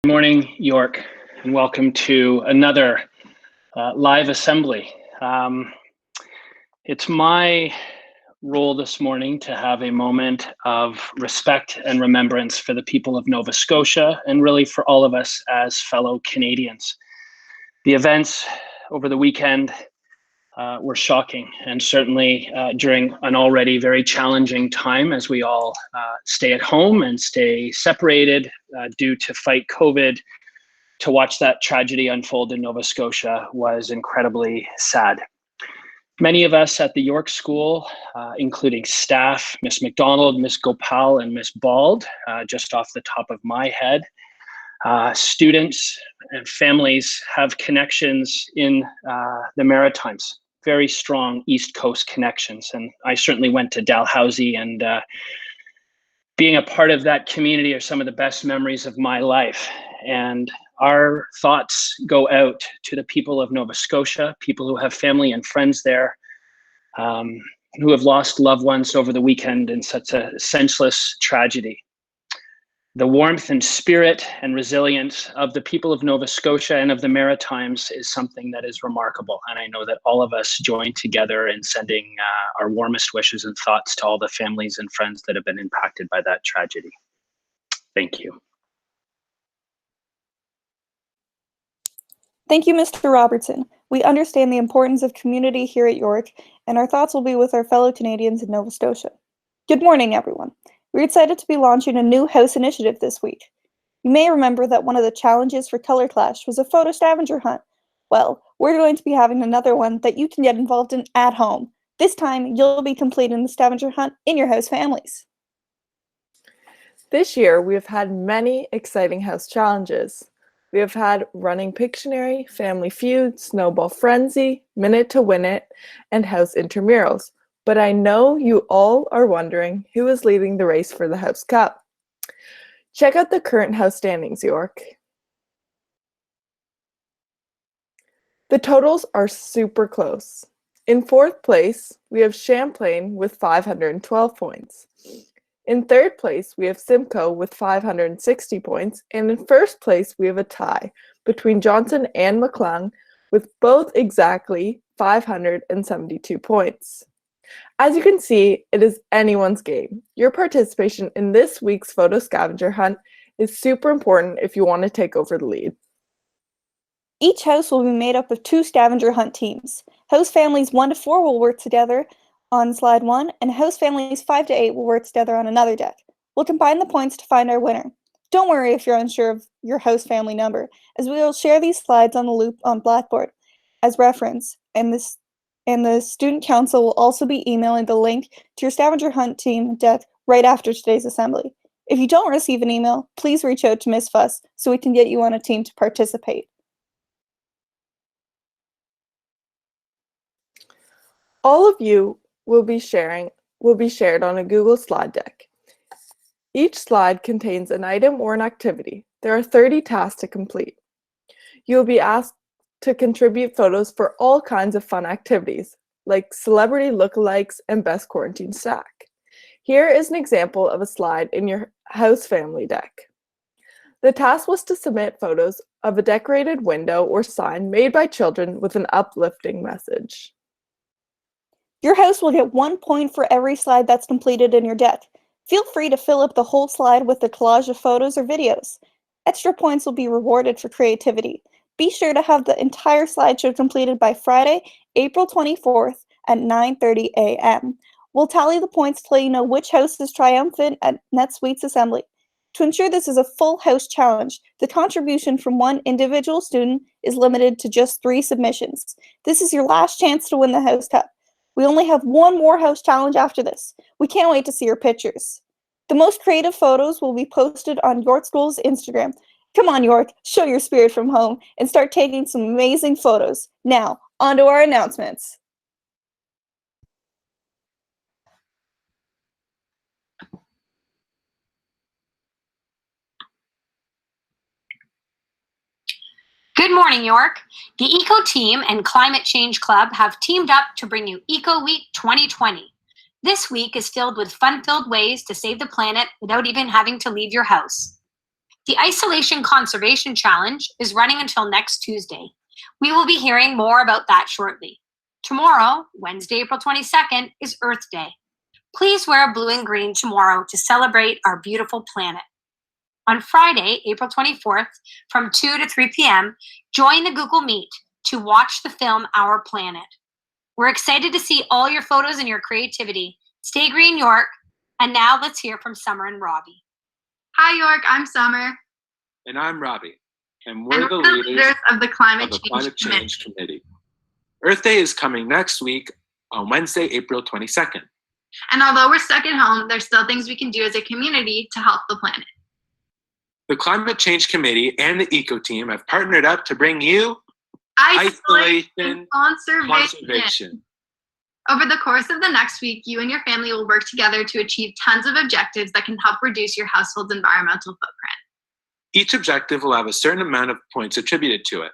Good morning, York, and welcome to another live assembly. It's my role this morning to have a moment of respect and remembrance for the people of Nova Scotia and really for all of us as fellow Canadians. The events over the weekend were shocking, and certainly during an already very challenging time as we all stay at home and stay separated due to fight COVID. To watch that tragedy unfold in Nova Scotia was incredibly sad. Many of us at the York School, including staff, Miss McDonald, Miss Gopal, and Miss Bald, just off the top of my head, students and families have connections in the Maritimes, very strong East Coast connections. And I certainly went to Dalhousie, and being a part of that community are some of the best memories of my life. And our thoughts go out to the people of Nova Scotia, people who have family and friends there, who have lost loved ones over the weekend in such a senseless tragedy. The warmth and spirit and resilience of the people of Nova Scotia and of the Maritimes is something that is remarkable. And I know that all of us join together in sending our warmest wishes and thoughts to all the families and friends that have been impacted by that tragedy. Thank you. Thank you, Mr. Robertson. We understand the importance of community here at York, and our thoughts will be with our fellow Canadians in Nova Scotia. Good morning, everyone. We're excited to be launching a new House initiative this week. You may remember that one of the challenges for Color Clash was a photo scavenger hunt. Well, we're going to be having another one that you can get involved in at home. This time, you'll be completing the scavenger hunt in your house families. This year, we have had many exciting house challenges. We have had Running Pictionary, Family Feud, Snowball Frenzy, Minute to Win It, and House Intramurals. But I know you all are wondering who is leading the race for the House Cup. Check out the current House standings, York. The totals are super close. In fourth place, we have Champlain with 512 points. In third place, we have Simcoe with 560 points, and in first place, we have a tie between Johnson and McClung with both exactly 572 points. As you can see, it is anyone's game. Your participation in this week's photo scavenger hunt is super important if you want to take over the lead. Each house will be made up of 2 scavenger hunt teams. House families 1 to 4 will work together on slide 1, and house families 5 to 8 will work together on another deck. We'll combine the points to find our winner. Don't worry if you're unsure of your house family number, as we will share these slides on the loop on Blackboard as reference, and the student council will also be emailing the link to your scavenger hunt team deck right after today's assembly. If you don't receive an email, please reach out to Ms. Fuss so we can get you on a team to participate. All of you will be shared on a Google slide deck. Each slide contains an item or an activity. There are 30 tasks to complete. You will be asked to contribute photos for all kinds of fun activities, like celebrity lookalikes and best quarantine snack. Here is an example of a slide in your house family deck. The task was to submit photos of a decorated window or sign made by children with an uplifting message. Your house will get 1 point for every slide that's completed in your deck. Feel free to fill up the whole slide with a collage of photos or videos. Extra points will be rewarded for creativity. Be sure to have the entire slideshow completed by Friday, April 24th at 9:30 a.m. We'll tally the points to let you know which house is triumphant at next week's assembly. To ensure this is a full house challenge, the contribution from one individual student is limited to just 3 submissions. This is your last chance to win the House Cup. We only have 1 more house challenge after this. We can't wait to see your pictures. The most creative photos will be posted on York School's Instagram. Come on, York, show your spirit from home and start taking some amazing photos. Now, on to our announcements. Good morning, York. The Eco Team and Climate Change Club have teamed up to bring you Eco Week 2020. This week is filled with fun-filled ways to save the planet without even having to leave your house. The Isolation Conservation Challenge is running until next Tuesday. We will be hearing more about that shortly. Tomorrow, Wednesday, April 22nd, is Earth Day. Please wear blue and green tomorrow to celebrate our beautiful planet. On Friday, April 24th, from 2 to 3 p.m., join the Google Meet to watch the film Our Planet. We're excited to see all your photos and your creativity. Stay green, York. And now let's hear from Summer and Robbie. Hi, York. I'm Summer. And I'm Robbie. And we're the leaders of the Climate Change Committee. Earth Day is coming next week on Wednesday, April 22nd. And although we're stuck at home, there's still things we can do as a community to help the planet. The Climate Change Committee and the Eco Team have partnered up to bring you Isolation Conservation. Over the course of the next week, you and your family will work together to achieve tons of objectives that can help reduce your household's environmental footprint. Each objective will have a certain amount of points attributed to it.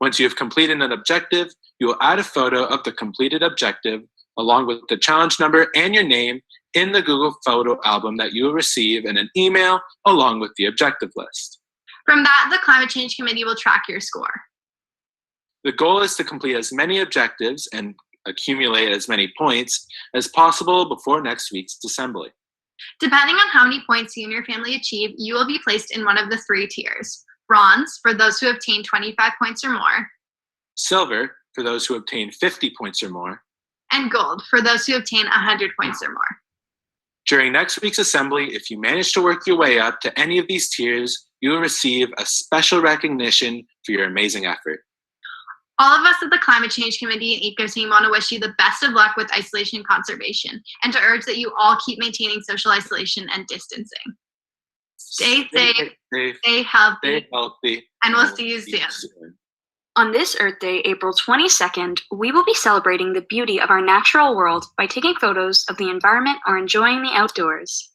Once you have completed an objective, you will add a photo of the completed objective along with the challenge number and your name in the Google Photo album that you will receive in an email along with the objective list. From that, the Climate Change Committee will track your score. The goal is to complete as many objectives and accumulate as many points as possible before next week's assembly. Depending on how many points you and your family achieve, you will be placed in one of the 3 tiers. Bronze, for those who obtain 25 points or more. Silver, for those who obtain 50 points or more. And gold, for those who obtain 100 points or more. During next week's assembly, if you manage to work your way up to any of these tiers, you will receive a special recognition for your amazing effort. All of us at the Climate Change Committee and Eco Team want to wish you the best of luck with isolation conservation and to urge that you all keep maintaining social isolation and distancing. Stay safe, stay healthy, and we'll see you soon. On this Earth Day, April 22nd, we will be celebrating the beauty of our natural world by taking photos of the environment or enjoying the outdoors.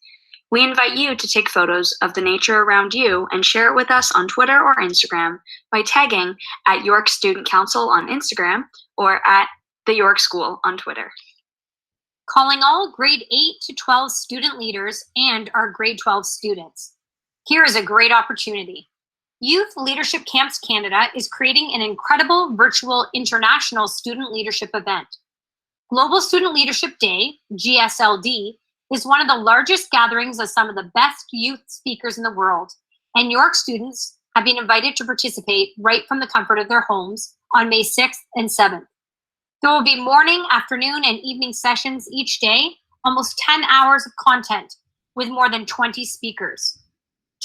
We invite you to take photos of the nature around you and share it with us on Twitter or Instagram by tagging at York Student Council on Instagram or at the York School on Twitter. Calling all grade 8 to 12 student leaders and our grade 12 students. Here is a great opportunity. Youth Leadership Camps Canada is creating an incredible virtual international student leadership event. Global Student Leadership Day, GSLD, is one of the largest gatherings of some of the best youth speakers in the world, and York students have been invited to participate right from the comfort of their homes on May 6th and 7th. There will be morning, afternoon, and evening sessions each day, almost 10 hours of content with more than 20 speakers.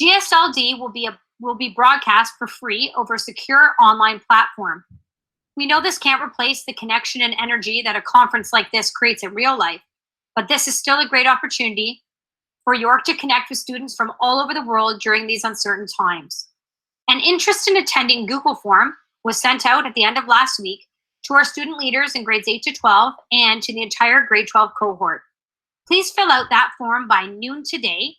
GSLD will be broadcast for free over a secure online platform. We know this can't replace the connection and energy that a conference like this creates in real life, but this is still a great opportunity for York to connect with students from all over the world during these uncertain times. An interest in attending Google form was sent out at the end of last week to our student leaders in grades 8 to 12 and to the entire grade 12 cohort. Please fill out that form by noon today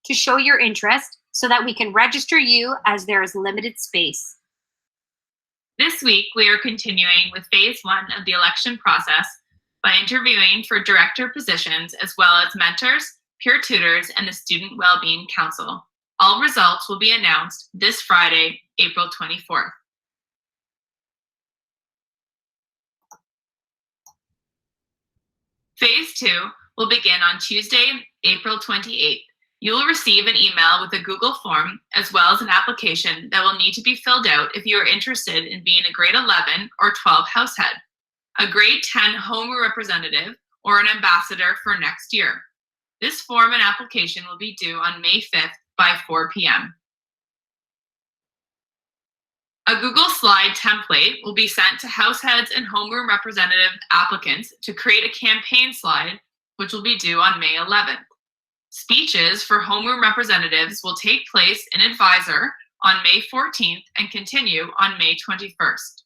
to show your interest so that we can register you as there is limited space. This week, we are continuing with phase 1 of the election process by interviewing for director positions as well as mentors, peer tutors, and the Student Wellbeing Council. All results will be announced this Friday, April 24th. Phase 2 will begin on Tuesday, April 28th. You will receive an email with a Google form as well as an application that will need to be filled out if you are interested in being a grade 11 or 12 house head, a grade 10 homeroom representative, or an ambassador for next year. This form and application will be due on May 5th by 4 p.m. A Google Slide template will be sent to house heads and homeroom representative applicants to create a campaign slide, which will be due on May 11th. Speeches for homeroom representatives will take place in Advisor on May 14th and continue on May 21st.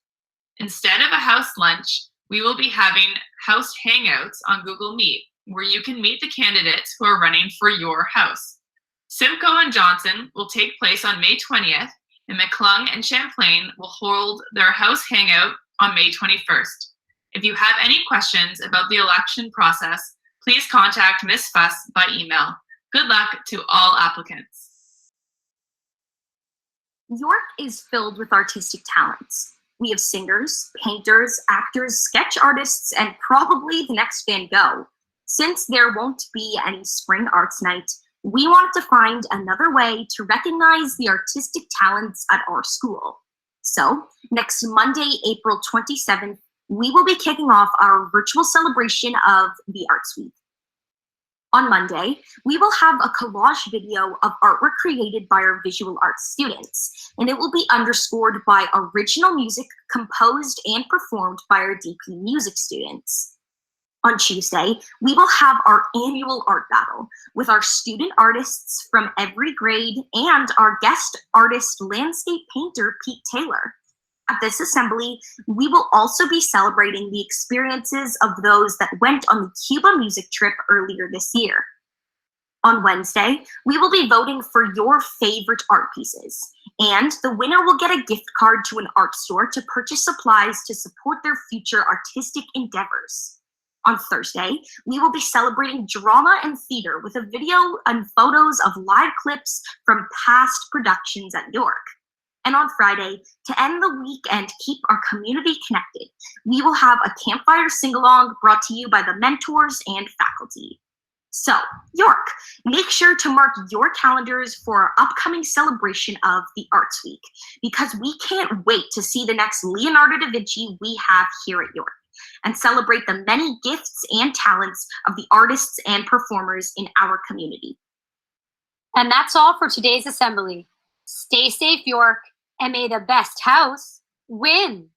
Instead of a house lunch, we will be having house hangouts on Google Meet, where you can meet the candidates who are running for your house. Simcoe and Johnson will take place on May 20th, and McClung and Champlain will hold their house hangout on May 21st. If you have any questions about the election process, please contact Ms. Fuss by email. Good luck to all applicants. York is filled with artistic talents. We have singers, painters, actors, sketch artists, and probably the next Van Gogh. Since there won't be any spring arts night, we wanted to find another way to recognize the artistic talents at our school. So, next Monday, April 27th, we will be kicking off our virtual celebration of the Arts Week. On Monday, we will have a collage video of artwork created by our visual arts students, and it will be underscored by original music composed and performed by our DP music students. On Tuesday, we will have our annual art battle with our student artists from every grade and our guest artist landscape painter, Pete Taylor. At this assembly, we will also be celebrating the experiences of those that went on the Cuba music trip earlier this year. On Wednesday, we will be voting for your favorite art pieces, and the winner will get a gift card to an art store to purchase supplies to support their future artistic endeavors. On Thursday, we will be celebrating drama and theater with a video and photos of live clips from past productions at York. And on Friday, to end the week and keep our community connected, we will have a campfire sing-along brought to you by the mentors and faculty. So, York, make sure to mark your calendars for our upcoming celebration of the Arts Week, because we can't wait to see the next Leonardo da Vinci we have here at York, and celebrate the many gifts and talents of the artists and performers in our community. And that's all for today's assembly. Stay safe, York, and may the best house win.